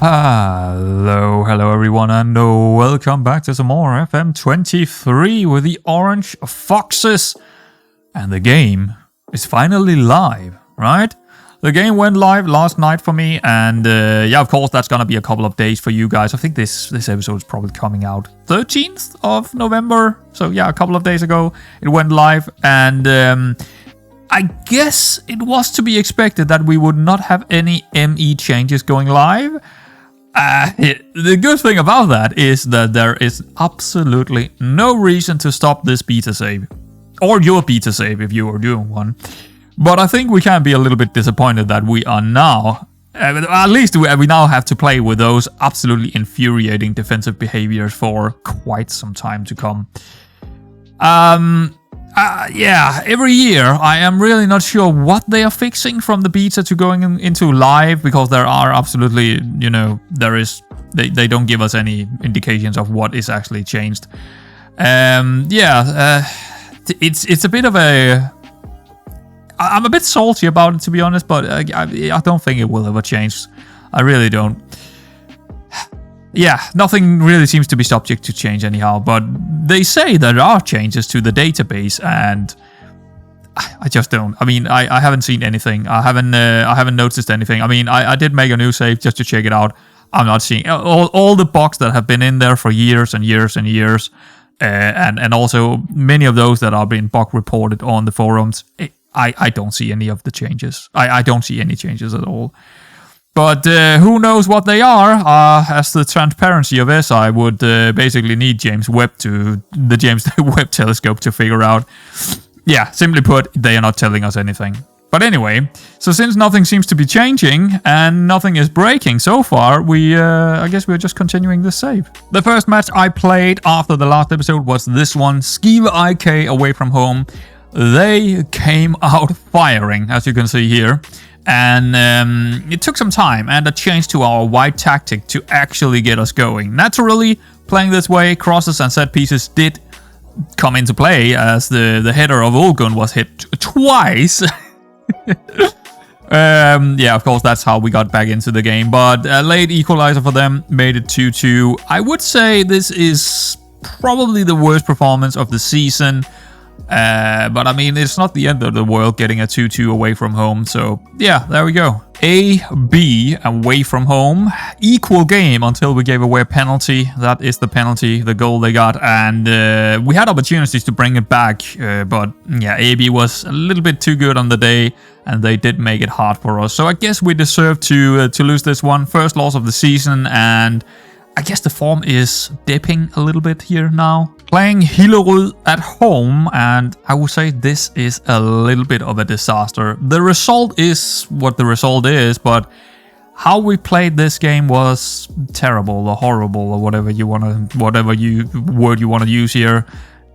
Hello everyone, and welcome back to some more FM23 with the Orange Foxes. And the game is finally live, right? The game went live last night for me, and yeah, of course, that's gonna be a couple of days for you guys. I think this episode is probably coming out 13th of November. So yeah, a couple of days ago it went live, and I guess it was to be expected that we would not have any ME changes going live. The good thing about that is that there is absolutely no reason to stop this beta save. Or your beta save if you are doing one. But I think we can be a little bit disappointed that we are now, at least we now have to play with those absolutely infuriating defensive behaviors for quite some time to come. Yeah, every year I am really not sure what they are fixing from the beta to going into live, because there are absolutely, you know, they don't give us any indications of what is actually changed. It's a bit of a... I'm a bit salty about it, to be honest, but I don't think it will ever change. I really don't. Yeah, nothing really seems to be subject to change anyhow, but they say there are changes to the database, and I just don't. I mean, I haven't seen anything. I haven't noticed anything. I mean, I did make a new save just to check it out. I'm not seeing all the bugs that have been in there for years and years and years, and also many of those that are being bug reported on the forums. I don't see any of the changes. I don't see any changes at all. But who knows what they are? As the transparency of this, I would basically need the James Webb telescope to figure out. Yeah, simply put, they are not telling us anything. But anyway, so since nothing seems to be changing and nothing is breaking so far, I guess we're just continuing this save. The first match I played after the last episode was this one, Skive IK away from home. They came out firing, as you can see here. And it took some time and a change to our wide tactic to actually get us going. Naturally, playing this way, crosses and set pieces did come into play, as the header of Olgun was hit twice. Yeah, of course, that's how we got back into the game. But a late equalizer for them made it 2-2. I would say this is probably the worst performance of the season. But I mean, it's not the end of the world getting a 2-2 away from home. So yeah, there we go. A-B away from home. Equal game until we gave away a penalty. That is the penalty, the goal they got. And we had opportunities to bring it back. But yeah, A-B was a little bit too good on the day, and they did make it hard for us. So I guess we deserve to lose this one. First loss of the season, and I guess the form is dipping a little bit here now. Playing Hillerød at home, and I would say this is a little bit of a disaster. The result is what the result is, but how we played this game was terrible or horrible, or whatever word you want to use here.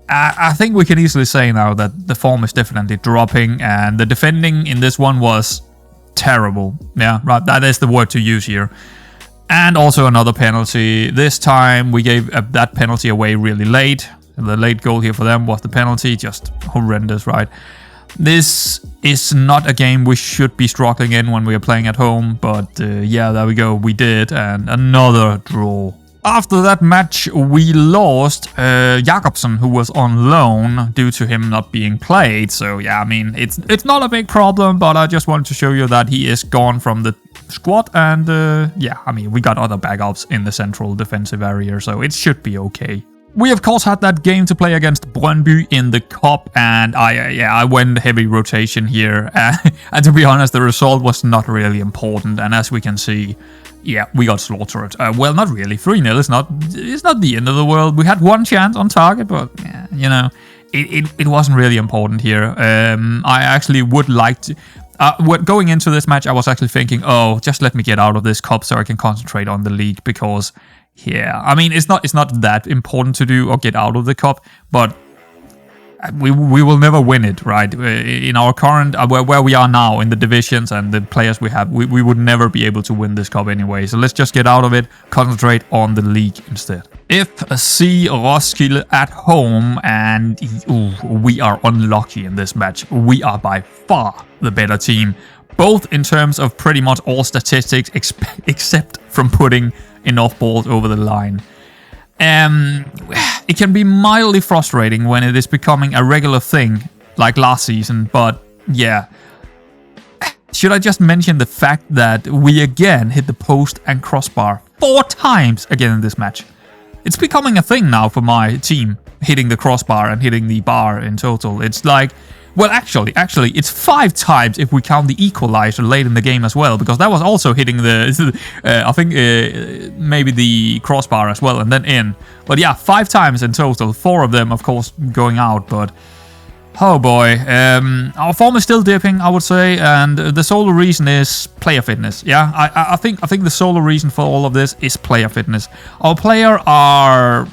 I think we can easily say now that the form is definitely dropping, and the defending in this one was terrible. Yeah, right, that is the word to use here. And also another penalty. This time we gave that penalty away really late. The late goal here for them was the penalty. Just horrendous, right? This is not a game we should be struggling in when we are playing at home. But yeah, there we go. We did. And another draw. After that match, we lost Jakobsen, who was on loan due to him not being played. So yeah, I mean, it's not a big problem, but I just wanted to show you that he is gone from the squad. And yeah, I mean, we got other backups in the central defensive area, so it should be okay. We of course had that game to play against Brøndby in the cup, and I went heavy rotation here. And to be honest, the result was not really important. And as we can see, yeah, we got slaughtered. Well, not really. 3-0 it's not the end of the world. We had one chance on target, but yeah, you know, it wasn't really important here. I actually would like to... going into this match, I was actually thinking, oh, just let me get out of this cup so I can concentrate on the league, because, yeah, I mean, it's not that important to do or get out of the cup, but we will never win it, right? In our current, where we are now in the divisions and the players we have, we would never be able to win this cup anyway. So let's just get out of it, concentrate on the league instead. FC Roskilde at home, and we are unlucky in this match. We are by far the better team. both in terms of pretty much all statistics except from putting enough balls over the line. It can be mildly frustrating when it is becoming a regular thing like last season, but yeah. Should I just mention the fact that we again hit the post and crossbar 4 times again in this match? It's becoming a thing now for my team, hitting the crossbar and hitting the bar in total. It's like, well, actually, it's 5 times if we count the equalizer late in the game as well, because that was also hitting the, I think, maybe the crossbar as well, and then in. But yeah, 5 times in total, 4 of them, of course, going out, but oh boy. Our form is still dipping, I would say, and the sole reason is player fitness. Yeah, I think the sole reason for all of this is player fitness. Our players are...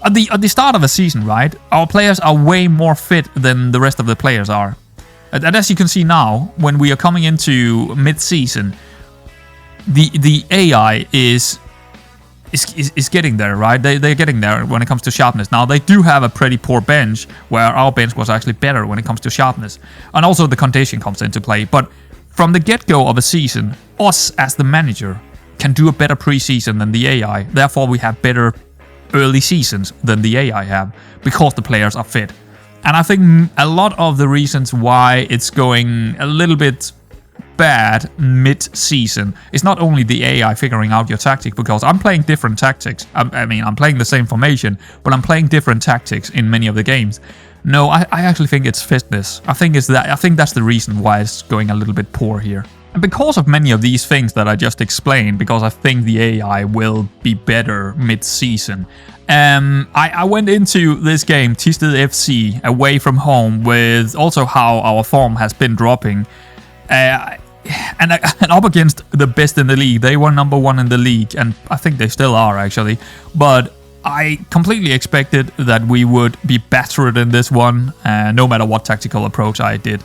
At the start of a season, right, our players are way more fit than the rest of the players are. And as you can see now, when we are coming into mid-season, the AI is getting there, right? They're getting there when it comes to sharpness. Now, they do have a pretty poor bench, where our bench was actually better when it comes to sharpness. And also the condition comes into play. But from the get-go of a season, us as the manager can do a better preseason than the AI. Therefore, we have better early seasons than the AI have, because the players are fit. And I think a lot of the reasons why it's going a little bit bad mid-season is not only the AI figuring out your tactic, because I'm playing different tactics. I mean, I'm playing the same formation, but I'm playing different tactics in many of the games. No, I actually think it's fitness. I think that's the reason why it's going a little bit poor here. And because of many of these things that I just explained, because I think the AI will be better mid-season, I went into this game, Tisted FC, away from home, with also how our form has been dropping. And up against the best in the league. They were number 1 in the league, and I think they still are, actually. But I completely expected that we would be battered in this one, no matter what tactical approach I did.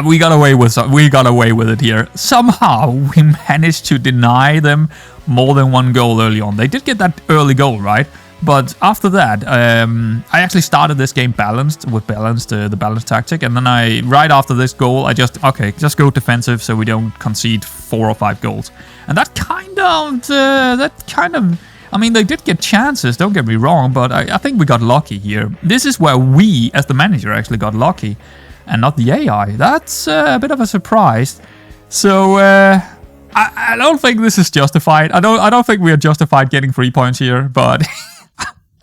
We got away with it here. Somehow we managed to deny them more than 1 goal early on. They did get that early goal, right? But after that, I actually started this game the balanced tactic, and then right after this goal, I just go defensive so we don't concede 4 or 5 goals. And that kind of, I mean, they did get chances, don't get me wrong, but I think we got lucky here. This is where we, as the manager, actually got lucky, and not the AI. That's a bit of a surprise. So I don't think this is justified. I don't think we are justified getting 3 points here, but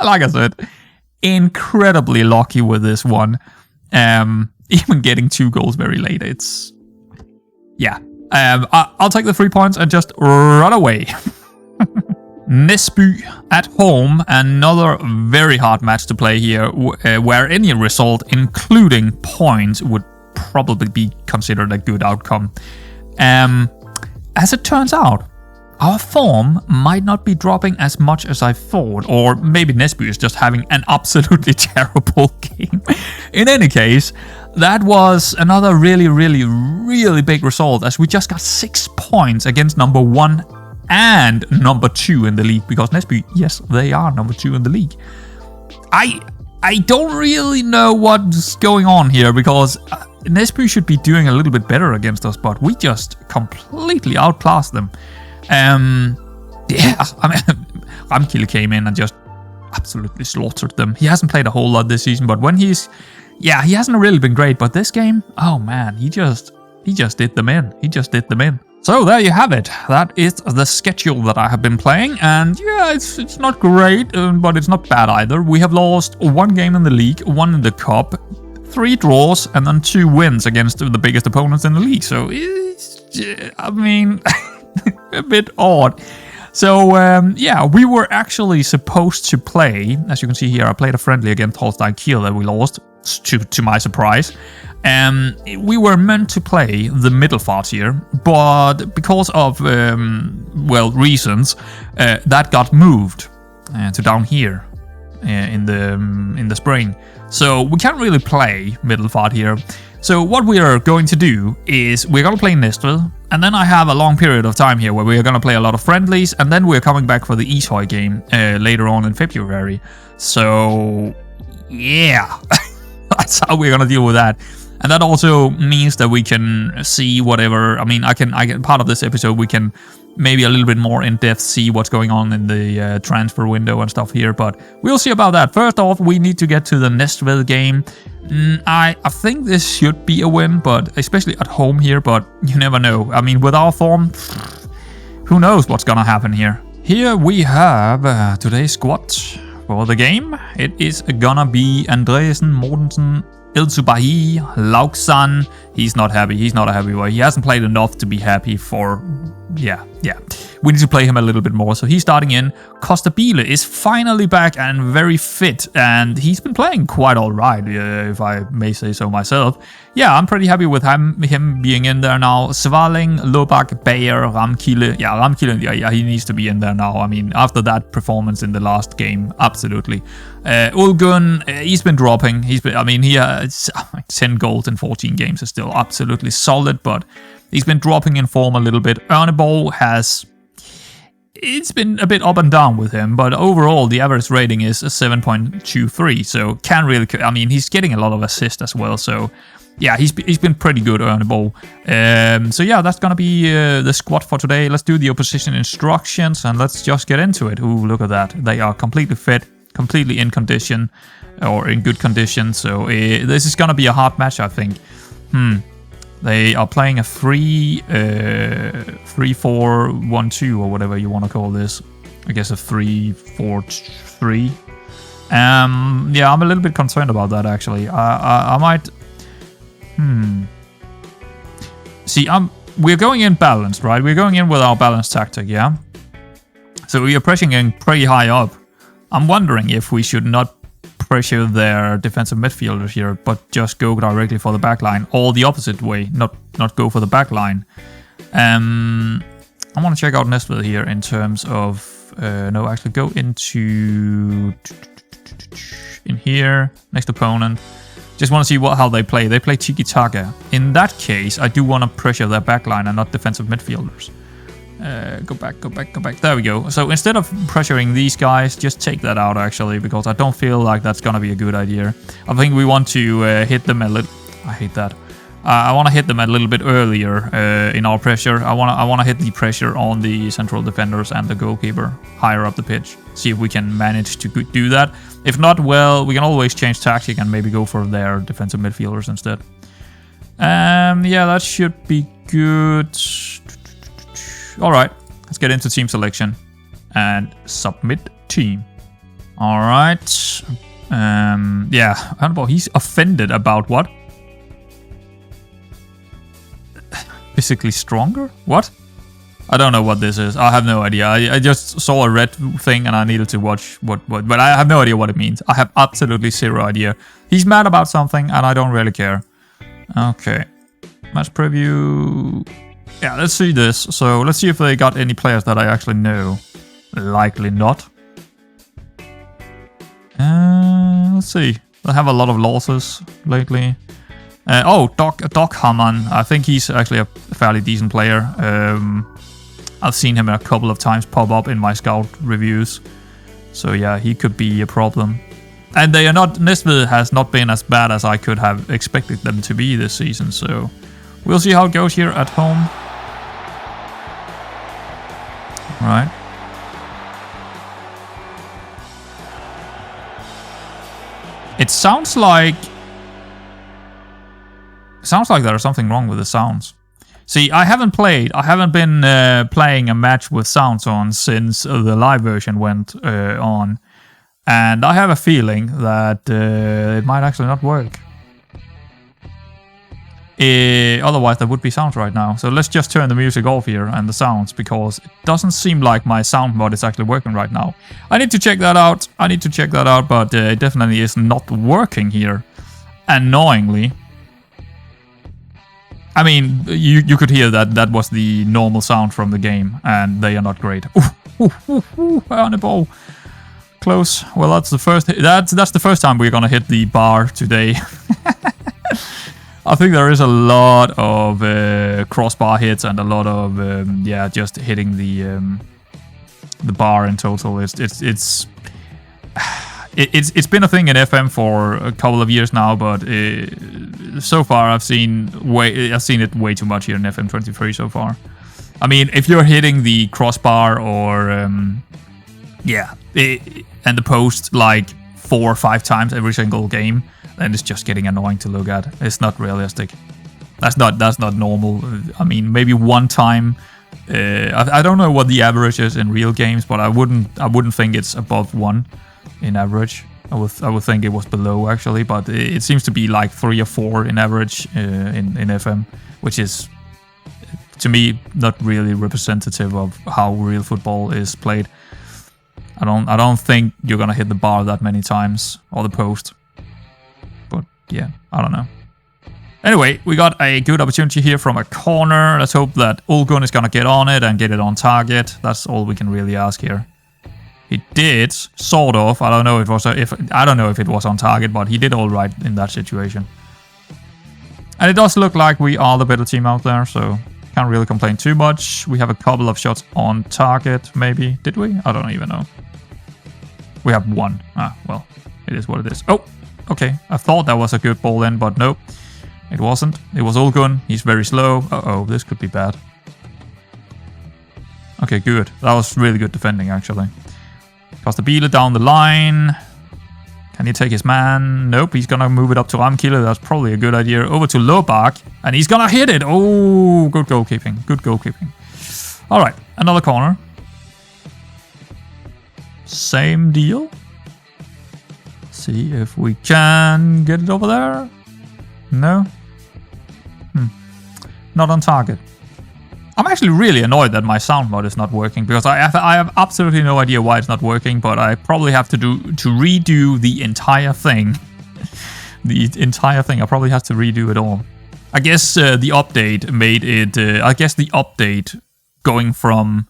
like I said, incredibly lucky with this one. Even getting 2 goals very late. It's I'll take the 3 points and just run away. Næsby at home, another very hard match to play here, where any result, including points, would probably be considered a good outcome. As it turns out, our form might not be dropping as much as I thought, or maybe Næsby is just having an absolutely terrible game. In any case, that was another really big result, as we just got 6 points against number 1 and number 2 in the league, because Næsby, yes, they are number 2 in the league. I don't really know what's going on here, because Næsby should be doing a little bit better against us, but we just completely outclassed them. I mean, Ramkilde came in and just absolutely slaughtered them. He hasn't played a whole lot this season, but when he hasn't really been great, but this game, oh man, he just did them in. He just did them in. So there you have it. That is the schedule that I have been playing, and yeah, it's not great, but it's not bad either. We have lost 1 game in the league, 1 in the cup, 3 draws, and then 2 wins against the biggest opponents in the league. So it's, I mean, a bit odd. So we were actually supposed to play, as you can see here, I played a friendly against Holstein Kiel that we lost, to my surprise. We were meant to play the Middelfart here, but because of reasons, that got moved to down here in the spring. So we can't really play Middelfart here. So what we are going to do is we're going to play Næstved, and then I have a long period of time here where we are going to play a lot of friendlies, and then we're coming back for the Ishøj game later on in February. So yeah, that's how we're going to deal with that. And that also means that we can see whatever. I mean, I can part of this episode we can maybe a little bit more in depth see what's going on in the transfer window and stuff here, but we'll see about that. First off, we need to get to the Næstved game. I think this should be a win, but especially at home here, but you never know. I mean, with our form, who knows what's gonna happen here. Here we have today's squad for the game. It is gonna be Andresen, Mortensen, Ilsubahi, Lauksan. He's not happy. He's not a happy boy. He hasn't played enough to be happy for... Yeah. We need to play him a little bit more. So he's starting in. Kostabile is finally back and very fit. And he's been playing quite alright, if I may say so myself. Yeah, I'm pretty happy with him being in there now. Svaling, Lobak, Bayer, Ramkile. Yeah, Ramkile, yeah, he needs to be in there now. I mean, after that performance in the last game, absolutely. Ulgun, he's been dropping. He has 10 goals in 14 games is still absolutely solid, but he's been dropping in form a little bit. Ernebo it's been a bit up and down with him, but overall the average rating is a 7.23, so can't really... I mean, he's getting a lot of assists as well, so yeah, he's been pretty good, Ernebo. So yeah, that's gonna be the squad for today. Let's do the opposition instructions, and let's just get into it. Ooh, look at that. They are completely fit, completely in condition, or in good condition, so this is gonna be a hard match, I think. They are playing a 3-4-1-2 or whatever you want to call this. I guess a 3-4-3. Yeah, I'm a little bit concerned about that actually. I might. See, we're going in balanced, right? We're going in with our balanced tactic, yeah. So we are pressing in pretty high up. I'm wondering if we should not pressure their defensive midfielders here, but just go directly for the back line, or the opposite way, not go for the back line. I want to check out Næstved here in terms of no, actually go into in here, next opponent. Just want to see how they play. They play tiki-taka. In that case, I do want to pressure their back line and not defensive midfielders. Go back. There we go. So instead of pressuring these guys, just take that out actually, because I don't feel like that's gonna be a good idea. I think we want to hit them a little... I hate that. I want to hit them a little bit earlier in our pressure. I want to hit the pressure on the central defenders and the goalkeeper higher up the pitch. See if we can manage to do that. If not, well, we can always change tactic and maybe go for their defensive midfielders instead. Yeah, that should be good. Alright, let's get into team selection and submit team. Alright. Yeah, Ernebo, he's offended about what? Physically stronger? What? I don't know what this is. I have no idea. I just saw a red thing and I needed to watch what, but I have no idea what it means. I have absolutely zero idea. He's mad about something and I don't really care. Okay. Match preview. Yeah, let's see this. So let's see if they got any players that I actually know. Likely not. Let's see. They have a lot of losses lately. Doc Hamann. I think he's actually a fairly decent player. I've seen him a couple of times pop up in my scout reviews. So yeah, he could be a problem. And they are not... Næstved has not been as bad as I could have expected them to be this season. So we'll see how it goes here at home. Right. It sounds like there's something wrong with the sounds. See, I haven't been playing a match with sounds on since the live version went on. And I have a feeling that it might actually not work. Otherwise there would be sounds right now. So let's just turn the music off here and the sounds, because it doesn't seem like my sound mod is actually working right now. I need to check that out. But it definitely is not working here. Annoyingly. I mean, you could hear that was the normal sound from the game, and they are not great. On a ball. Close. Well, that's the first time we're gonna hit the bar today. I think there is a lot of crossbar hits and a lot of just hitting the bar in total. It's It's been a thing in FM for a couple of years now, but so far I've seen it way too much here in FM23 so far. I mean, if you're hitting the crossbar or and the post like 4 or 5 times every single game, then it's just getting annoying to look at. It's not realistic. That's not normal. I mean, maybe one time. I don't know what the average is in real games, but I wouldn't think it's above 1 in average. I would think it was below actually, but it seems to be like 3 or 4 in average in FM, which is to me not really representative of how real football is played. I don't think you're gonna hit the bar that many times or the post, but yeah, I don't know. Anyway, we got a good opportunity here from a corner. Let's hope that Ulgun is gonna get on it and get it on target. That's all we can really ask here. He did, sort of. I don't know if it was on target, but he did all right in that situation. And it does look like we are the better team out there, so can't really complain too much. We have a couple of shots on target, maybe. Did we? I don't even know. We have 1. Ah, well, it is what it is. Oh, okay. I thought that was a good ball in, but nope. It wasn't. It was Ulgun. He's very slow. Uh-oh, this could be bad. Okay, good. That was really good defending, actually. Kostabile down the line. Can he take his man? Nope, he's gonna move it up to Ramkille. That's probably a good idea. Over to Lobak. And he's gonna hit it. Oh, good goalkeeping. Good goalkeeping. Alright, another corner. Same deal. See if we can get it over there. No? Not on target. I'm actually really annoyed that my sound mod is not working, because I have absolutely no idea why it's not working, but I probably have to redo the entire thing. I probably have to redo it all. I guess the update made it... I guess the update going from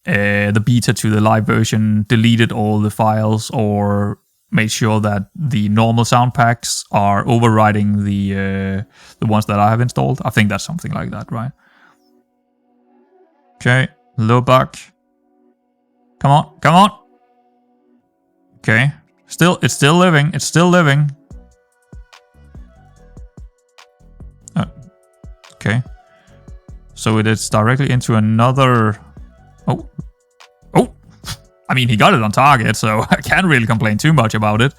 the beta to the live version deleted all the files or made sure that the normal sound packs are overriding the ones that I have installed. I think that's something like that, right? Okay, Lobak. Come on, come on. Okay, it's still living. It's still living. Okay, so it is directly into another. Oh. I mean, he got it on target, so I can't really complain too much about it.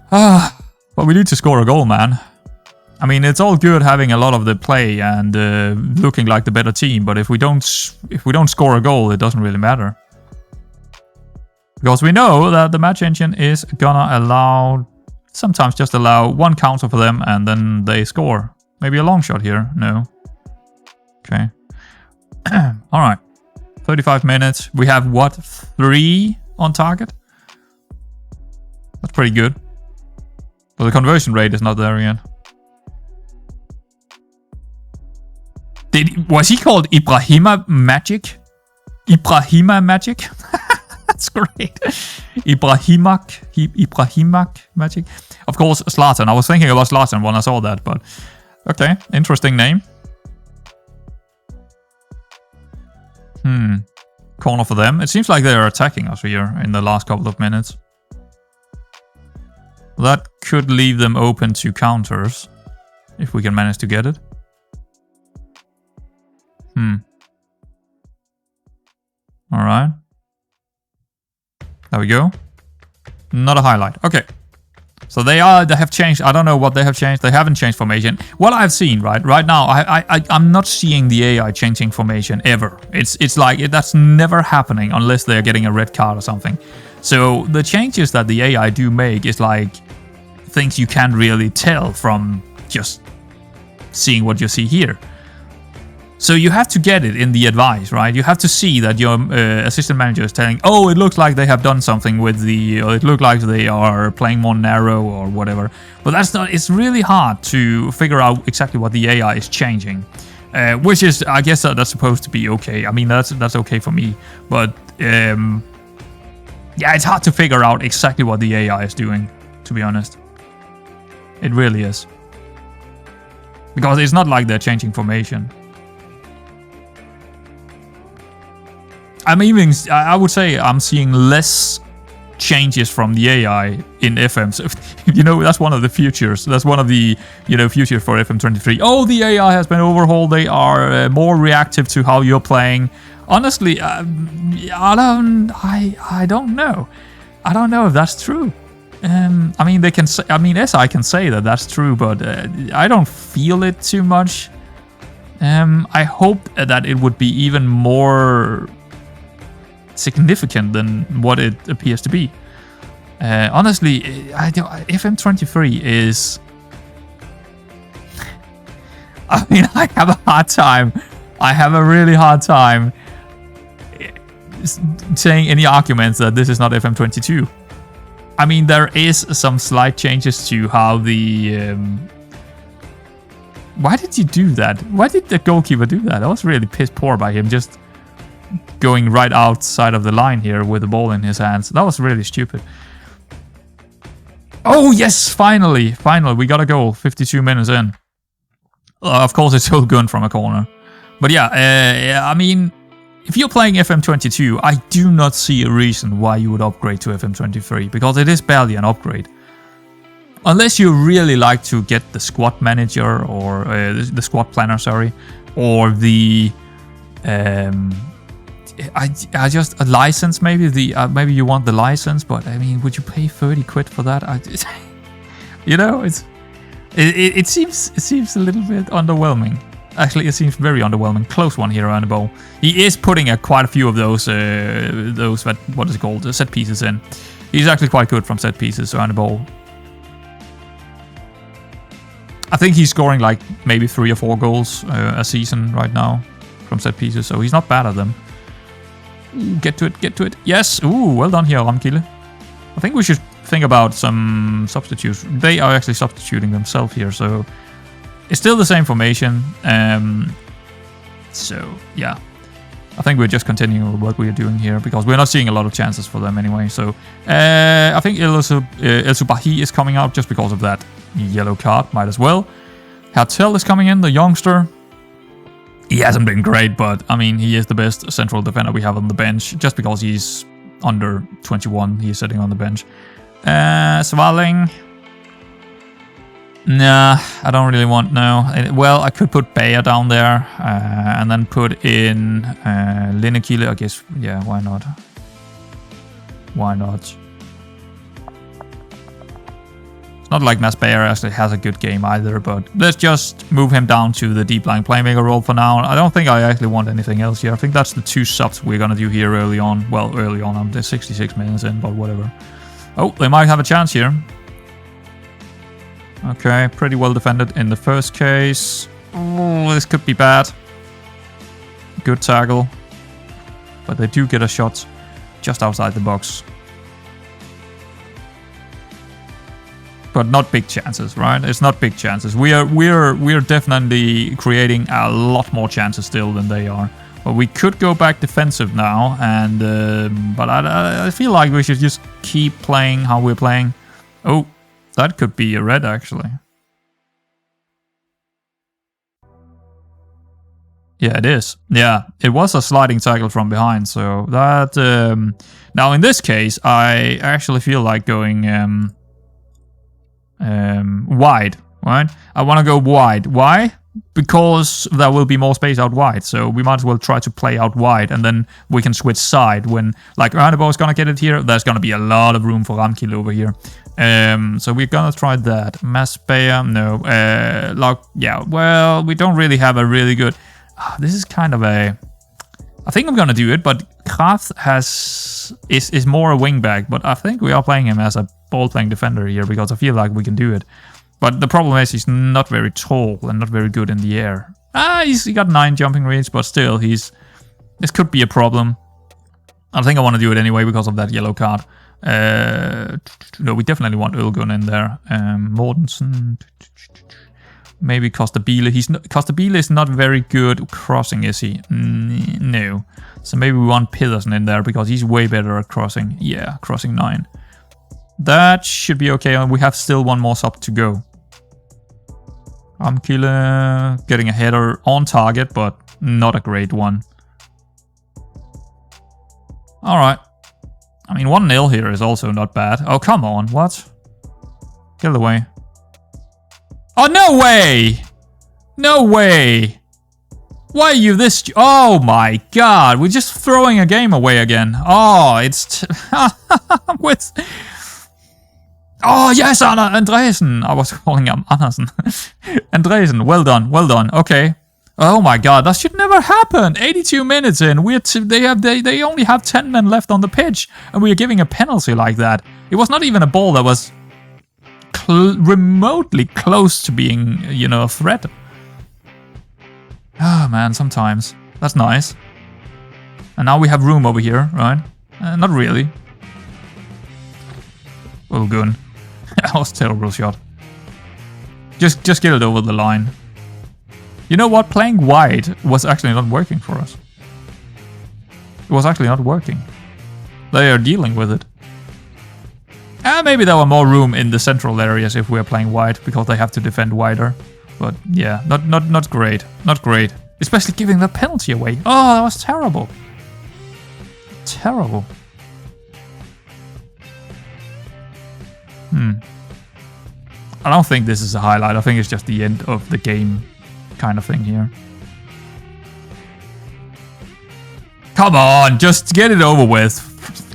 But we need to score a goal, man. I mean, it's all good having a lot of the play and looking like the better team, but if we don't score a goal, it doesn't really matter. Because we know that the match engine is gonna sometimes just allow 1 counter for them and then they score. Maybe a long shot here? No. Okay. Alright. 35 minutes. We have, what, 3 on target? That's pretty good. But the conversion rate is not there yet. Was he called Ibrahima Magic? Ibrahima Magic? That's great. Ibrahimak Magic. Of course, Zlatan. I was thinking about Zlatan when I saw that, but okay, interesting name. Corner for them. It seems like they are attacking us here in the last couple of minutes. That could leave them open to counters if we can manage to get it. Alright. There we go. Not a highlight. Okay. So they have changed. I don't know what they have changed. They haven't changed formation. What I've seen, right now, I'm not seeing the AI changing formation ever. It's like that's never happening unless they're getting a red card or something. So the changes that the AI do make is like things you can't really tell from just seeing what you see here. So you have to get it in the advice, right? You have to see that your assistant manager is telling, oh, it looks like they have done something with or it looks like they are playing more narrow or whatever. But that's not, it's really hard to figure out exactly what the AI is changing. Which is, I guess that's supposed to be okay. I mean, that's okay for me. But yeah, it's hard to figure out exactly what the AI is doing, to be honest. It really is. Because it's not like they're changing formation. I would say I'm seeing less changes from the AI in FM. So, you know, that's one of the futures. That's one of the, you know, futures for FM23. Oh, the AI has been overhauled. They are more reactive to how you're playing. Honestly, I don't know. I don't know if that's true. I mean, they can say, I mean, SI can say that that's true, but I don't feel it too much. I hope that it would be even more significant than what it appears to be. Honestly, FM23 is... I mean, I have a hard time. I have a really hard time saying any arguments that this is not FM22. I mean, there is some slight changes to how the... Why did you do that? Why did the goalkeeper do that? I was really piss poor by him just going right outside of the line here with the ball in his hands. That was really stupid. Oh, yes, finally. Finally, we got a goal 52 minutes in. Of course, it's still good from a corner. But yeah, I mean, if you're playing FM22, I do not see a reason why you would upgrade to FM23, because it is barely an upgrade. Unless you really like to get the squad manager, or the squad planner, sorry, or the... I just a license, maybe maybe you want the license, but I mean, would you pay 30 quid for that? You know, it seems a little bit underwhelming. Actually, it seems very underwhelming. Close one here around the ball. He is putting quite a few of those what is it called, set pieces in. He's actually quite good from set pieces around the ball. I think he's scoring like maybe 3 or 4 goals a season right now from set pieces, so he's not bad at them. Get to it. Yes. Ooh, well done here, Ramkile. I think we should think about some substitutes. They are actually substituting themselves here, so it's still the same formation. So, yeah. I think we're just continuing with what we're doing here, because we're not seeing a lot of chances for them anyway. So, I think El Subahi is coming out just because of that yellow card. Might as well. Hertel is coming in, the youngster. He hasn't been great, but I mean, he is the best central defender we have on the bench, just because he's under 21. He's sitting on the bench. Svaling. Nah, I don't really want, no. Well, I could put Bayer down there, and then put in Linnekile, I guess. Yeah, why not? Why not? It's not like Mads Bayer actually has a good game either, but let's just move him down to the deep line playmaker role for now. I don't think I actually want anything else here. I think that's the 2 subs we're going to do here early on. Well, early on, I'm 66 minutes in, but whatever. Oh, they might have a chance here. Okay, pretty well defended in the first case. Oh, this could be bad. Good tackle. But they do get a shot just outside the box. But not big chances, right? It's not big chances. We're definitely creating a lot more chances still than they are. But we could go back defensive now, and but I feel like we should just keep playing how we're playing. Oh, that could be a red actually. Yeah, it is. Yeah, it was a sliding tackle from behind. So that now in this case, I actually feel like going wide, right? I want to go wide. Why? Because there will be more space out wide, so we might as well try to play out wide, and then we can switch side when, like, Roundabout is gonna get it here. There's gonna be a lot of room for Ramkile over here. So we're gonna try that. Maspeya, no. Yeah, well, we don't really have a really good... this is kind of a... I think I'm gonna do it, but Kraft is more a wingback, but I think we are playing him as a ball-playing defender here, because I feel like we can do it. But the problem is he's not very tall and not very good in the air. He got 9 jumping reads, but still, this could be a problem. I think I want to do it anyway because of that yellow card. No, we definitely want Ølgun in there. Mortensen. Maybe Kostabile. Kostabile is not very good crossing, is he? No. So maybe we want Pedersen in there because he's way better at crossing. Yeah, crossing 9. That should be okay. We have still one more sub to go. Ramkile getting a header on target, but not a great one. Alright. I mean, 1-0 here is also not bad. Oh, come on. What? Get away. Oh, no way! No way! Why are you this... Oh my god, we're just throwing a game away again. Oh, it's... with... Oh, yes, Anna Andresen. I was calling him Andersen. Andresen, well done, well done. Okay. Oh my god, that should never happen. 82 minutes in. They only have 10 men left on the pitch, and we are giving a penalty like that. It was not even a ball that was remotely close to being, you know, a threat. Oh man, sometimes. That's nice. And now we have room over here, right? Not really. Oh, good. That was a terrible shot. Just get it over the line. You know what? Playing wide was actually not working for us. It was actually not working. They are dealing with it. And maybe there were more room in the central areas if we are playing wide, because they have to defend wider. But yeah, not great. Not great. Especially giving the penalty away. Oh, that was terrible. Terrible. I don't think this is a highlight. I think it's just the end of the game kind of thing here. Come on, just get it over with.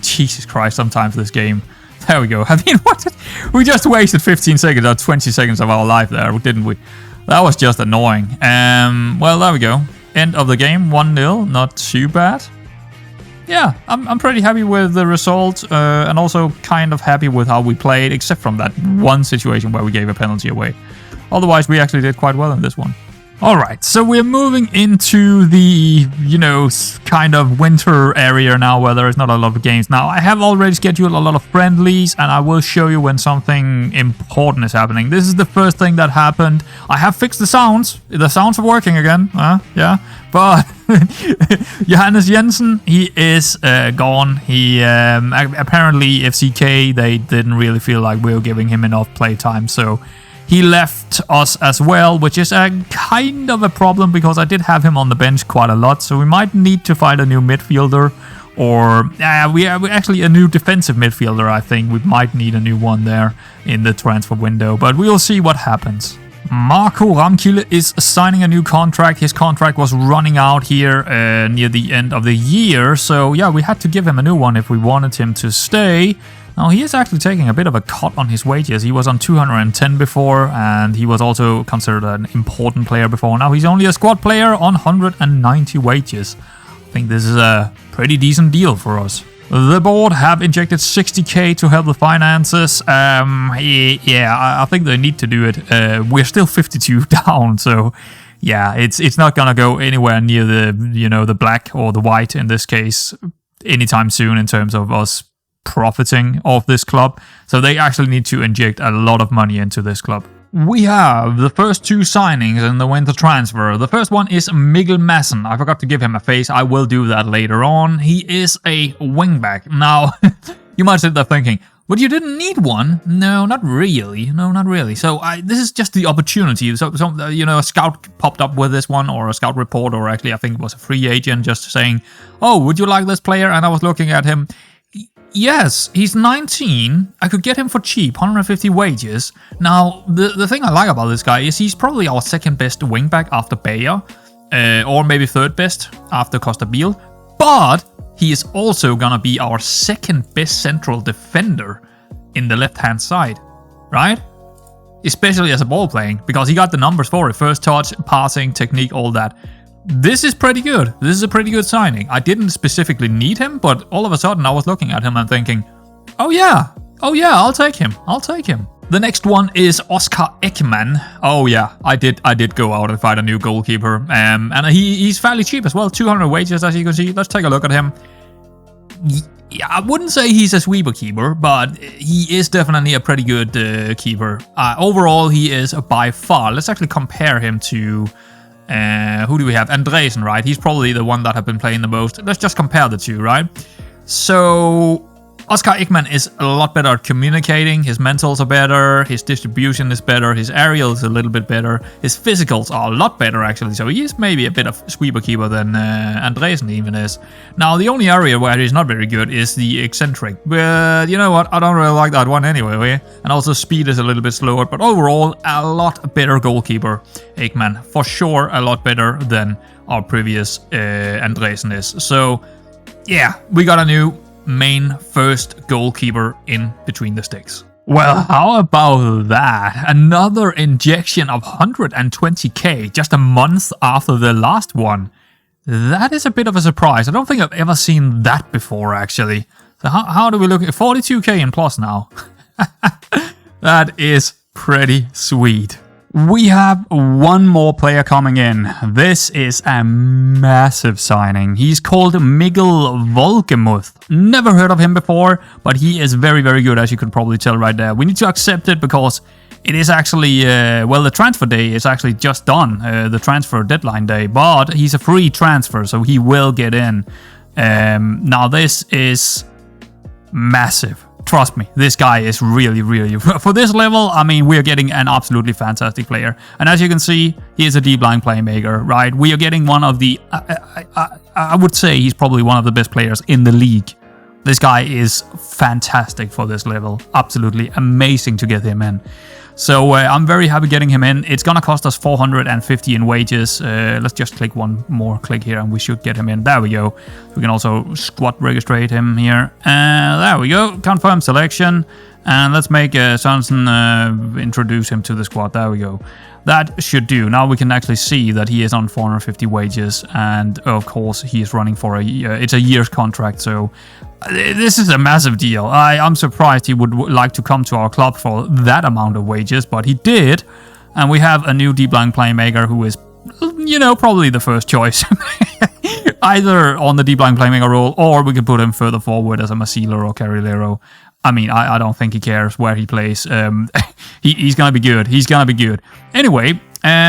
Jesus Christ, sometimes this game. There we go. I mean, what? We just wasted 15 seconds or 20 seconds of our life there, didn't we? That was just annoying. Well, there we go. End of the game, 1-0. Not too bad. Yeah, I'm pretty happy with the result, and also kind of happy with how we played, except from that one situation where we gave a penalty away. Otherwise, we actually did quite well in this one. Alright, so we're moving into the, you know, kind of winter area now where there is not a lot of games. Now, I have already scheduled a lot of friendlies, and I will show you when something important is happening. This is the first thing that happened. I have fixed the sounds. The sounds are working again. Yeah. But Johannes Jensen, he is gone. He apparently FCK, they didn't really feel like we were giving him enough playtime, so he left us as well, which is a kind of a problem because I did have him on the bench quite a lot, so we might need to find a new midfielder, or we actually a new defensive midfielder. I think we might need a new one there in the transfer window, but we'll see what happens. Marco Ramkile is signing a new contract. His contract was running out here near the end of the year, so yeah, we had to give him a new one if we wanted him to stay. Now, he is actually taking a bit of a cut on his wages. He was on 210 before, and he was also considered an important player before. Now, he's only a squad player on 190 wages. I think this is a pretty decent deal for us. The board have injected 60k to help the finances. Yeah, I think they need to do it. We're still 52 down, so yeah, it's not gonna go anywhere near the, you know, the black or the white in this case anytime soon in terms of us profiting off this club. So they actually need to inject a lot of money into this club. We have the first two signings in the winter transfer. The first one is Mikkel Madsen. I forgot to give him a face. I will do that later on. He is a wingback. Now, you might sit there thinking, but you didn't need one. No, not really. No, not really. So this is just the opportunity. So you know, a scout popped up with this one, or a scout report, or actually I think it was a free agent just saying, oh, would you like this player? And I was looking at him. Yes, he's 19. I could get him for cheap, 150 wages. Now, the thing I like about this guy is he's probably our second best wingback after Bayer, or maybe third best after Costa Biel. But he is also gonna be our second best central defender in the left-hand side, right? Especially as a ball playing, because he got the numbers for it. First touch, passing, technique, all that. This is pretty good. This is a pretty good signing. I didn't specifically need him, but all of a sudden I was looking at him and thinking, oh yeah, I'll take him. The next one is Oscar Ekman. Oh yeah, I did go out and find a new goalkeeper. And he's fairly cheap as well, 200 wages as you can see. Let's take a look at him. Yeah, I wouldn't say he's a sweeper keeper, but he is definitely a pretty good keeper. Overall, he is by far. Let's actually compare him to... who do we have? Andresen, right? He's probably the one that have been playing the most. Let's just compare the two, right? So, Oscar Ekman is a lot better at communicating. His mentals are better, his distribution is better, his aerial is a little bit better, his physicals are a lot better actually, so he is maybe a bit of sweeper keeper than Andresen even is. Now the only area where he's not very good is the eccentric, but you know what, I don't really like that one anyway, and also speed is a little bit slower, but overall a lot better goalkeeper, Ekman, for sure a lot better than our previous Andresen is. So yeah, we got a new main first goalkeeper in between the sticks. Well, how about that? Another injection of 120k just a month after the last one. That is a bit of a surprise. I don't think I've ever seen that before, actually. So how do we look at 42k in plus now? That is pretty sweet. We have one more player coming in. This is a massive signing. He's called Mikkel Volkemuth. Never heard of him before, but he is very, very good, as you can probably tell right there. We need to accept it because it is actually, well, the transfer day is actually just done, the transfer deadline day, but he's a free transfer, so he will get in. Now, this is massive. Trust me, this guy is really, really... For this level, I mean, we are getting an absolutely fantastic player. And as you can see, he is a deep line playmaker, right? We are getting one of the... I would say he's probably one of the best players in the league. This guy is fantastic for this level. Absolutely amazing to get him in. So I'm very happy getting him in. It's gonna cost us 450 in wages. Let's just click one more click here and we should get him in. There we go. We can also squad registrate him here. There we go. Confirm selection. And let's make Sørensen introduce him to the squad. There we go. That should do. Now we can actually see that he is on 450 wages. And of course, he is running for it's a year's contract. So this is a massive deal. I'm surprised he would like to come to our club for that amount of wages, but he did. And we have a new deep line playmaker who is, you know, probably the first choice. Either on the deep line playmaker role, or we could put him further forward as a Masila or Carrilero. I mean, I don't think he cares where he plays. He's going to be good. He's going to be good. Anyway,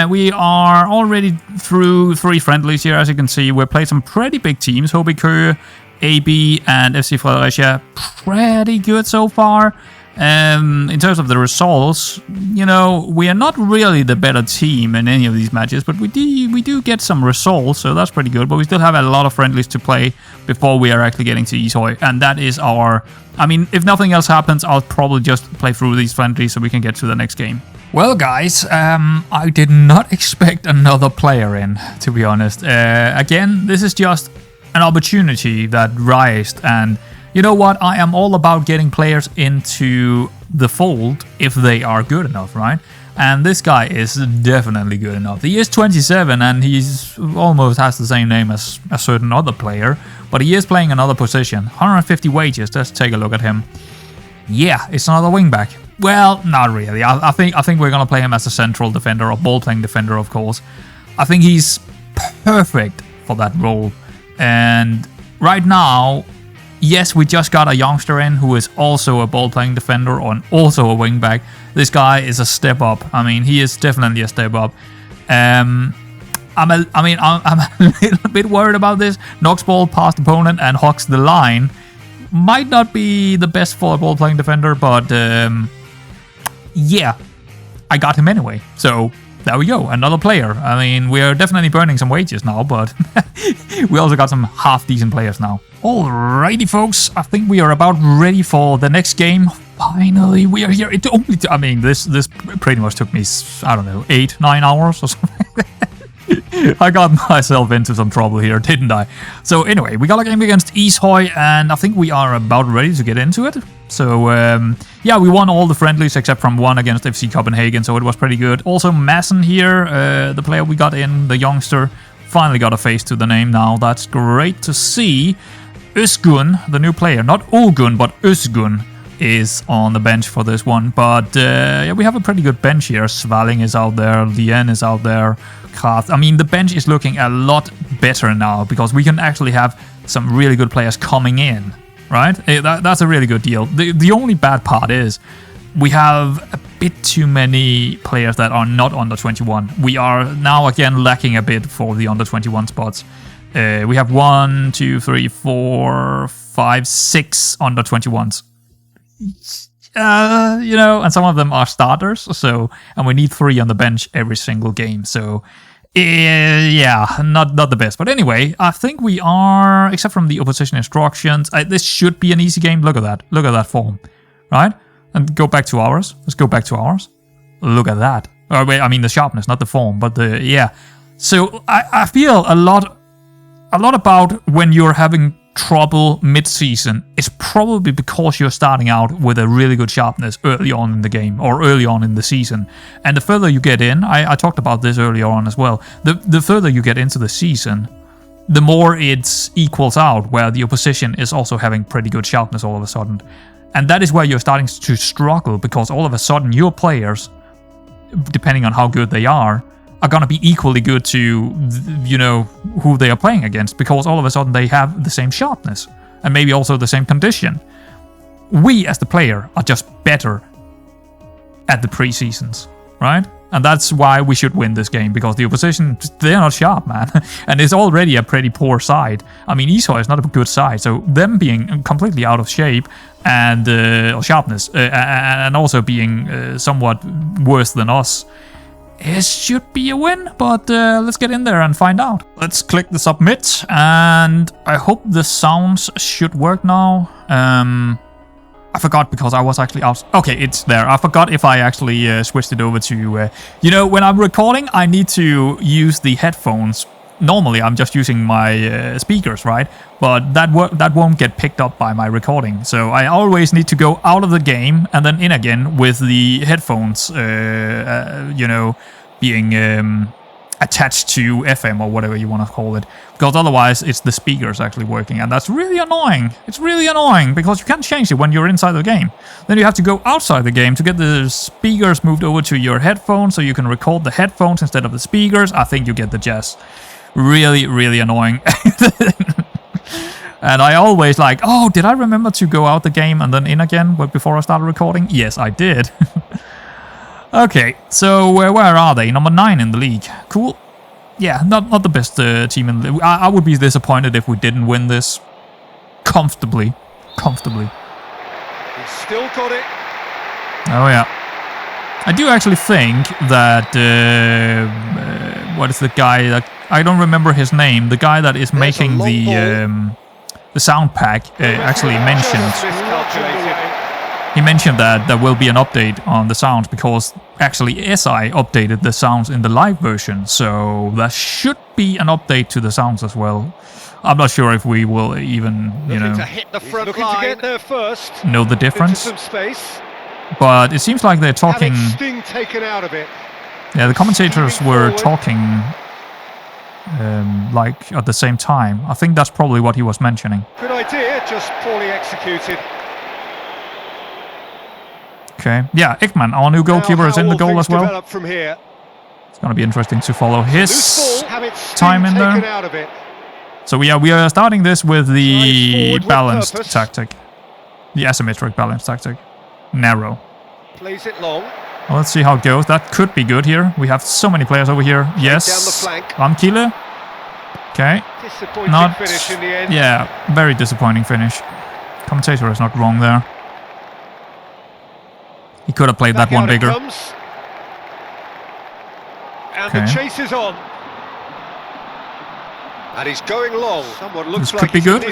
we are already through 3 friendlies here. As you can see, we've played some pretty big teams. HB Køge, AB, and FC Fredericia. Pretty good so far. In terms of the results, you know, we are not really the better team in any of these matches, but we do get some results, so that's pretty good. But we still have a lot of friendlies to play before we are actually getting to Ishøy, and that is our... I mean, if nothing else happens, I'll probably just play through these friendlies so we can get to the next game. Well, guys, I did not expect another player in, to be honest. Again, this is just an opportunity that rised, and you know what? I am all about getting players into the fold if they are good enough, right? And this guy is definitely good enough. He is 27 and he's almost has the same name as a certain other player, but he is playing another position. 150 wages. Let's take a look at him. Yeah, it's another wingback. Well, not really. I think we're gonna play him as a central defender or ball-playing defender, of course. I think he's perfect for that role. And right now, yes, we just got a youngster in who is also a ball-playing defender and also a wingback. This guy is a step up. I mean, he is definitely a step up. I'm a little bit worried about this. Knocks ball past opponent and hogs the line. Might not be the best for a ball-playing defender, but yeah, I got him anyway. So there we go, another player. I mean, we are definitely burning some wages now, but we also got some half-decent players now. Alrighty, folks, I think we are about ready for the next game. Finally, we are here. It only, I mean, this pretty much took me, I don't know, 8-9 hours or something. I got myself into some trouble here, didn't I? So anyway, we got a game against Ishøy, and I think we are about ready to get into it. So yeah, we won all the friendlies except from one against FC Copenhagen, so it was pretty good. Also, Madsen here, the player we got in, the youngster, finally got a face to the name now. That's great to see. Özgun, the new player, not Ogun, but Özgun, is on the bench for this one. But yeah, we have a pretty good bench here. Svalling is out there, Lien is out there, Kraft. I mean, the bench is looking a lot better now because we can actually have some really good players coming in, right? That's a really good deal. The only bad part is we have a bit too many players that are not under 21. We are now again lacking a bit for the under 21 spots. We have 1, 2, 3, 4, 5, 6 under 21s. You know, and some of them are starters. So, and we need 3 on the bench every single game. So, yeah, not the best. But anyway, I think we are, except from the opposition instructions, this should be an easy game. Look at that. Look at that form, right? And go back to ours. Let's go back to ours. Look at that. Oh, wait, I mean the sharpness, not the form, but the, yeah. So I feel a lot about when you're having trouble mid-season, it's probably because you're starting out with a really good sharpness early on in the game or early on in the season. And the further you get in, I talked about this earlier on as well, the further you get into the season, the more it equals out, where the opposition is also having pretty good sharpness all of a sudden. And that is where you're starting to struggle, because all of a sudden your players, depending on how good they are going to be equally good to, you know, who they are playing against, because all of a sudden they have the same sharpness and maybe also the same condition. We as the player are just better at the pre-seasons, right? And that's why we should win this game, because the opposition, they're not sharp, man. And it's already a pretty poor side. I mean, Ishoi is not a good side, so them being completely out of shape and or sharpness, and also being somewhat worse than us, it should be a win, but let's get in there and find out. Let's click the submit, and I hope the sounds should work now. I forgot, because I was actually out. Okay, it's there. I forgot if I actually switched it over to... you know, when I'm recording, I need to use the headphones. Normally, I'm just using my speakers, right? But that won't get picked up by my recording. So I always need to go out of the game and then in again with the headphones, you know, being attached to FM or whatever you want to call it. Because otherwise, it's the speakers actually working. And that's really annoying. It's really annoying, because you can't change it when you're inside the game. Then you have to go outside the game to get the speakers moved over to your headphones so you can record the headphones instead of the speakers. I think you get the gist. Really, really annoying. And I always like, oh, did I remember to go out the game and then in again before I started recording? Yes, I did. Okay, so where are they? Number 9 in the league. Cool. Yeah, not the best team in the league. I would be disappointed if we didn't win this comfortably. Comfortably. He's still got it. Oh, yeah. I do actually think that... what is the guy that... I don't remember his name. The guy that is making the sound pack actually mentioned... He mentioned that there will be an update on the sounds, because actually SI updated the sounds in the live version. So there should be an update to the sounds as well. I'm not sure if we will even, you know... to hit the front line. To get there first. Know the difference. Some space. But it seems like they're talking... Sting taken out of it. Yeah, the commentators were talking like at the same time. I think that's probably what he was mentioning. Good idea, just poorly executed. Okay, yeah, Ekman, our new goalkeeper, is in the goal as well. From here. It's going to be interesting to follow his time in there. So we are starting this with the balanced tactic. The asymmetric balanced tactic. Narrow. Plays it long. Well, let's see how it goes. That could be good here. We have so many players over here. Yes. Ramkile. Okay. Not... finish in the end. Yeah, very disappointing finish. Commentator is not wrong there. He could have played that one bigger. And the chase is on. And he's going long. Someone looks this could be good.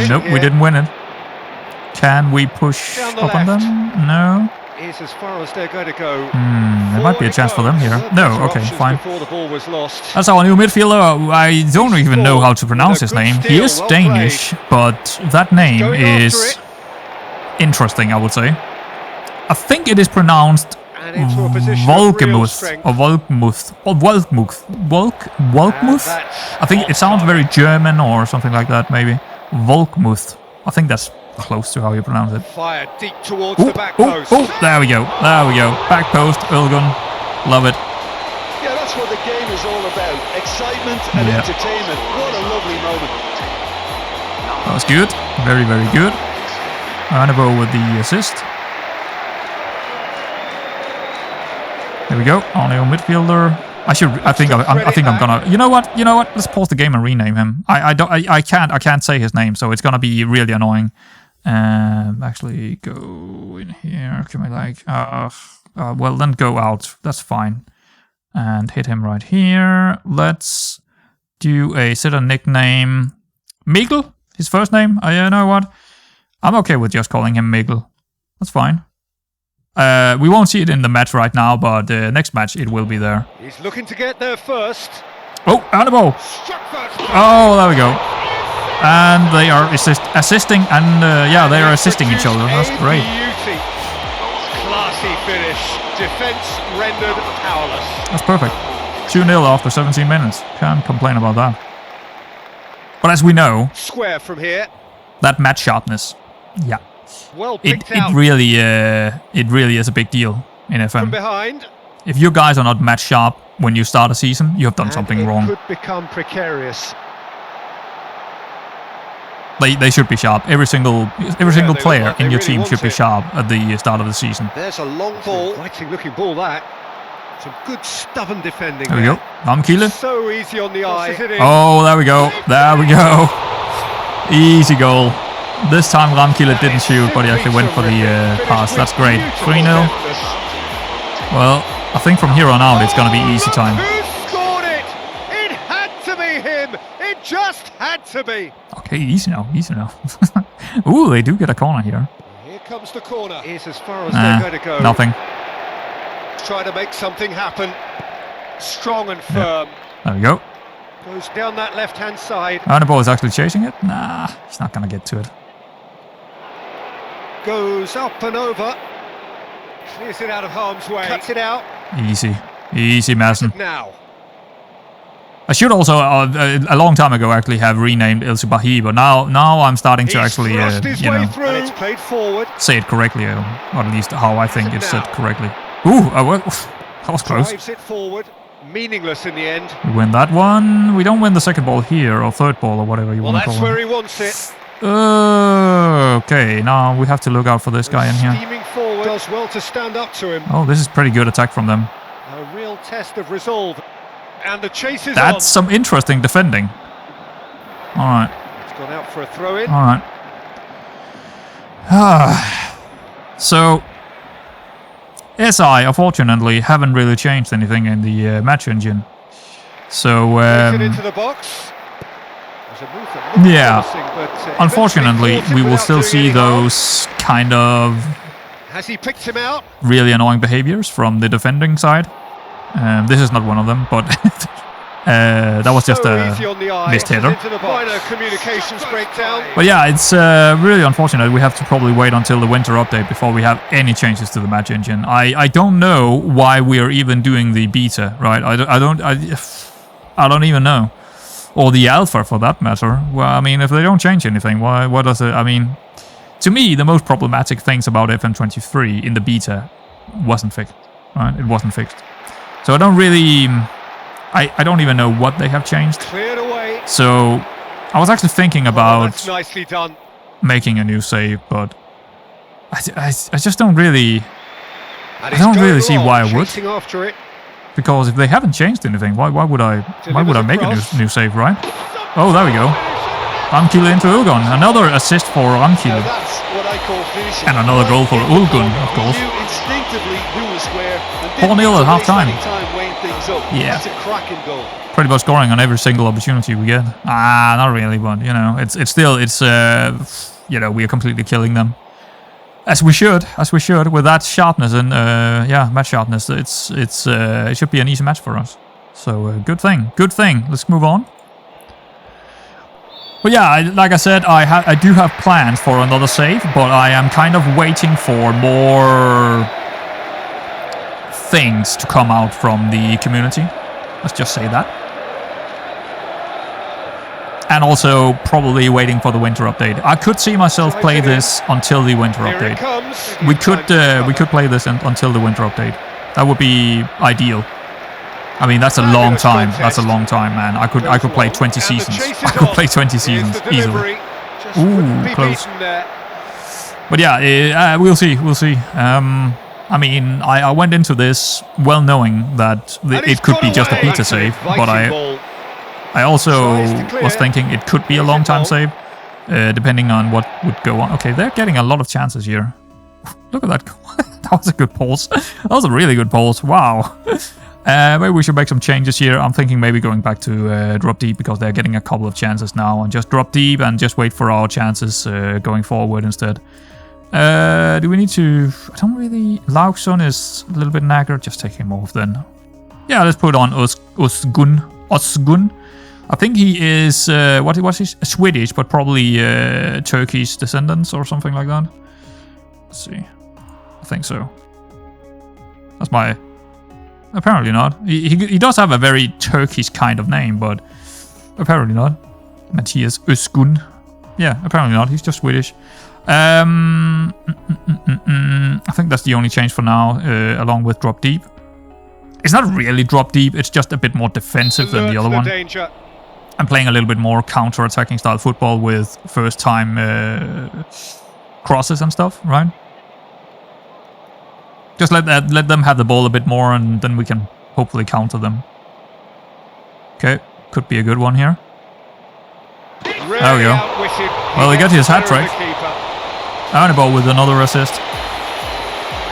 Nope, we didn't win it. Can we push up on them? No. Is as far as they're going to go. There might be a chance for them here. No, okay, fine. The ball was lost. That's our new midfielder. I don't even know how to pronounce his name. He is Danish, but that name is interesting, I would say. I think it is pronounced Volkemuth or Volkmuth or Volkmuth. I think it sounds very German or something like that, maybe. Volkmuth. I think that's close to how you pronounce it. Fire deep towards the back post. There we go. There we go. Back post, Ulgun. Love it. Yeah, that's what the game is all about. Excitement and entertainment. What a lovely moment. That was good. Very, very good. Arnabo with the assist. There we go, our new midfielder. I should. I think I'm gonna. You know what? Let's pause the game and rename him. I can't say his name, so it's gonna be really annoying. Actually, go in here. Can we like? Well, then go out. That's fine. And hit him right here. Let's do a set a nickname. Mikkel, his first name. You know what? I'm okay with just calling him Mikkel. That's fine. We won't see it in the match right now, but next match it will be there. He's looking to get there first. Oh, and the ball. Oh, there we go. And they are assisting, and yeah, they are assisting each other. That's great. Classy finish. Defense rendered powerless. That's perfect. 2-0 after 17 minutes. Can't complain about that. But as we know, square from here. That match sharpness, yeah. Well picked out. It really is a big deal in FM. From behind. If you guys are not match sharp when you start a season, you have done something wrong. It could become precarious. They should be sharp. Every single player in your team should be sharp at the start of the season. There's a long ball. Fighting looking ball that. Some good stubborn defending. There we go. Ramkile. So easy on the eye. Oh, there we go. There we go. Easy goal. This time Ramkile didn't shoot, but he actually went for the pass. That's great. 3-0. Well, I think from here on out it's going to be easy time. Who scored it? It had to be him. It just had to be. Okay, easy now. Easy now. Ooh, they do get a corner here. Here comes the corner. Here's as far as they're going to go. Nothing. Try to make something happen. Strong and firm. Yeah. There we go. Goes down that left-hand side. And the ball is actually chasing it. Nah, he's not going to get to it. Goes up and over. Clears it out of harm's way. Cuts it out. Easy. Easy, Madsen. Now. I should also, a long time ago, actually have renamed El Subahi, but now I'm starting to actually, it's played forward. say it correctly, or at least how I think it's said correctly. Ooh, that was close. Drives it forward. Meaningless in the end. We win that one. We don't win the second ball here, or third ball, or whatever you want to call it. Well, that's where he wants it. Okay, now we have to look out for this guy in here. Steaming forward. Does well to stand up to him. Oh, this is pretty good attack from them. A real test of resolve. And the chase is That's some interesting defending. All right. It's gone out for a throw-in. All right. So, SI, unfortunately, haven't really changed anything in the match engine. So, into the box. yeah. Unfortunately, we will still see those kind of Has he picked him out? Really annoying behaviors from the defending side. This is not one of them, but that was just a missed header. But yeah, it's really unfortunate. We have to probably wait until the winter update before we have any changes to the match engine. I don't know why we are even doing the beta, right? I don't even know. Or the alpha, for that matter. Well, I mean, if they don't change anything, what does it... I mean, to me, the most problematic things about FM23 in the beta wasn't fixed, right? It wasn't fixed. So I don't really... I don't even know what they have changed. Cleared away. So I was actually thinking about that's nicely done. Making a new save, but I just don't really... I don't really see why I would. After it. Because if they haven't changed anything, why would I make a new save, right? Oh, there we go. Ramkile into Ulgun. Another assist for Ramkile. And another goal for Ulgun, of course. 4-0 at half-time. Yeah. Pretty much scoring on every single opportunity we get. Not really, but, you know, it's you know, we are completely killing them. As we should, with that sharpness and, match sharpness. It should be an easy match for us. So, good thing. Let's move on. But yeah, like I said, I do have plans for another save, but I am kind of waiting for more things to come out from the community. Let's just say that. And also probably waiting for the winter update. I could see myself play this until the winter update. We could play this until the winter update. That would be ideal. I mean, that's a long time. That's a long time, man. I could play 20 seasons. I could play 20 seasons easily. Ooh, close. But yeah, we'll see. I mean, I went into this well knowing that it could be just a pizza save, but I also was thinking it could be a long time save, depending on what would go on. Okay, they're getting a lot of chances here. Look at that. That was a good pulse. That was a really good pulse. Wow. Maybe we should make some changes here. I'm thinking maybe going back to drop deep because they're getting a couple of chances now, and just drop deep and just wait for our chances going forward instead. Do we need to... I don't really... Lyseng is a little bit knackered. Just take him off then. Yeah, let's put on Osgun. I think he is... what was he? Swedish, but probably Turkish descendants or something like that. Let's see. I think so. That's my... Apparently not. He does have a very Turkish kind of name, but apparently not. Matthias Özgun. Yeah, apparently not. He's just Swedish. I think that's the only change for now, along with drop deep. It's not really drop deep, it's just a bit more defensive than the other one. I'm playing a little bit more counter-attacking style football with first-time crosses and stuff, right? Just let them have the ball a bit more, and then we can hopefully counter them. Okay, could be a good one here. There we go. Well, he got his hat trick. Arnibal with another assist.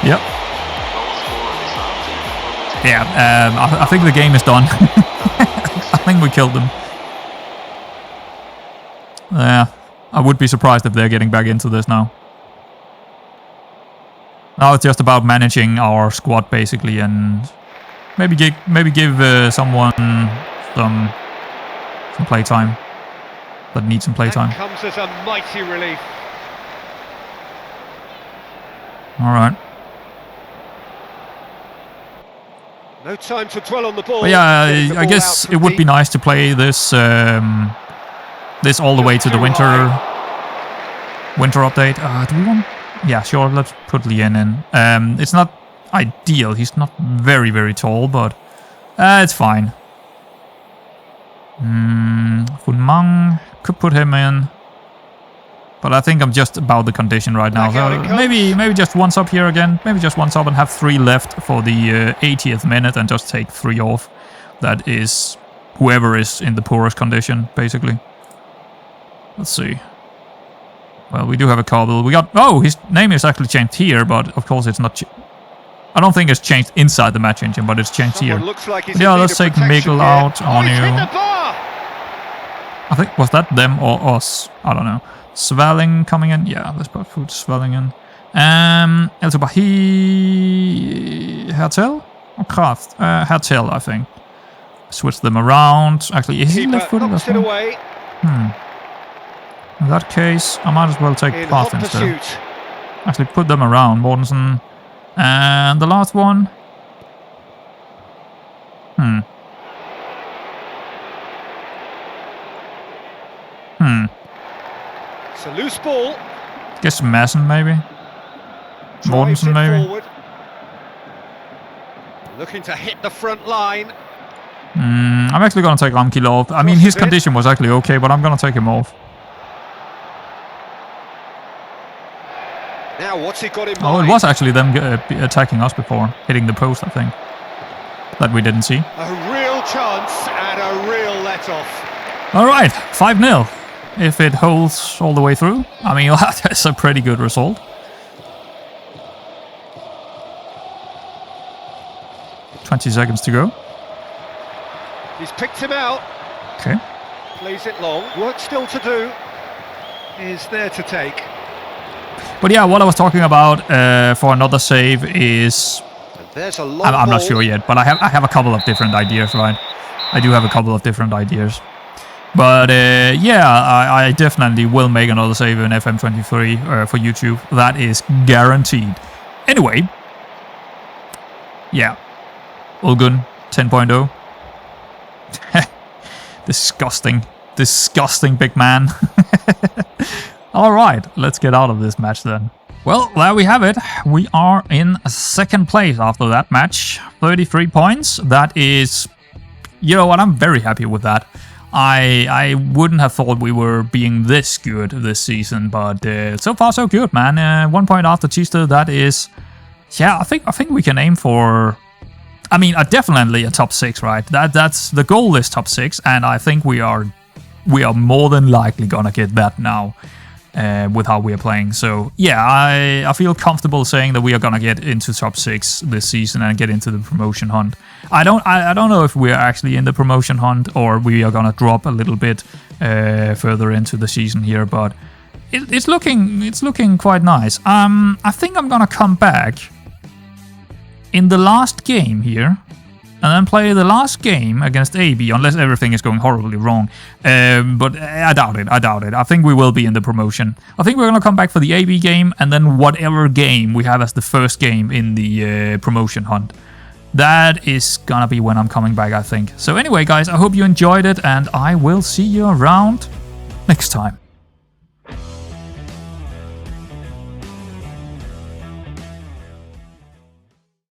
Yep. Yeah, I think the game is done. I think we killed them. Yeah, I would be surprised if they're getting back into this now. Now it's just about managing our squad basically, and maybe give someone some playtime that needs some playtime. Comes as a mighty relief. All right. No time to dwell on the ball. But yeah, I guess it would be nice to play this this all the way to the winter update. Do we want? Yeah, sure. Let's put Lien in. It's not ideal. He's not very, very tall, but it's fine. Funmang could put him in, but I think I'm just about the condition right now. So maybe just one sub here again. Maybe just one sub and have 3 left for the 80th minute, and just take 3 off. That is whoever is in the poorest condition, basically. Let's see. Well, we do have a cobble. We got... Oh, his name is actually changed here, but of course it's not... I don't think it's changed inside the match engine, but it's changed here. Yeah, let's take Miguel out on you. I think... Was that them or us? I don't know. Svelling coming in. Yeah, let's put Svelling in. Eltobahi... Hertel? Or Kraft? Hertel, I think. Switch them around. Actually, is he left-footed as well? In that case, I might as well take Path instead. Actually, put them around, Mortensen. And the last one. It's a loose ball. Guess Madsen maybe. Mortensen maybe. Forward. Looking to hit the front line. I'm actually going to take Ramkil off. I mean, his condition was actually okay, but I'm going to take him off. Now, what's he got in mind? Oh, it was actually them attacking us before, hitting the post, I think. That we didn't see. A real chance and a real let-off. All right, 5-0. If it holds all the way through, I mean, that's a pretty good result. 20 seconds to go. He's picked him out. Okay. Plays it long. Work still to do. Is there to take. But yeah, what I was talking about for another save is... There's a long I'm not sure yet, but I have a couple of different ideas, right? I do have a couple of different ideas. But yeah, I definitely will make another save in FM23 for YouTube. That is guaranteed. Anyway. Yeah. Ulgun 10.0. Disgusting. Disgusting big man. Alright, let's get out of this match then. Well, there we have it. We are in second place after that match. 33 points. That is... You know what, I'm very happy with that. I wouldn't have thought we were being this good this season, but so far so good, man. 1 point after Chiste, that is yeah, I think we can aim for. I mean, definitely a top 6, right? That's the goal is top 6, and I think we are more than likely gonna get that now with how we are playing. So yeah, I feel comfortable saying that we are gonna get into top 6 this season and get into the promotion hunt. I don't know if we are actually in the promotion hunt or we are gonna drop a little bit further into the season here, but it's looking quite nice. I think I'm gonna come back in the last game here, and then play the last game against AB, unless everything is going horribly wrong. But I doubt it. I think we will be in the promotion. I think we're going to come back for the AB game, and then whatever game we have as the first game in the promotion hunt. That is going to be when I'm coming back, I think. So anyway, guys, I hope you enjoyed it, and I will see you around next time.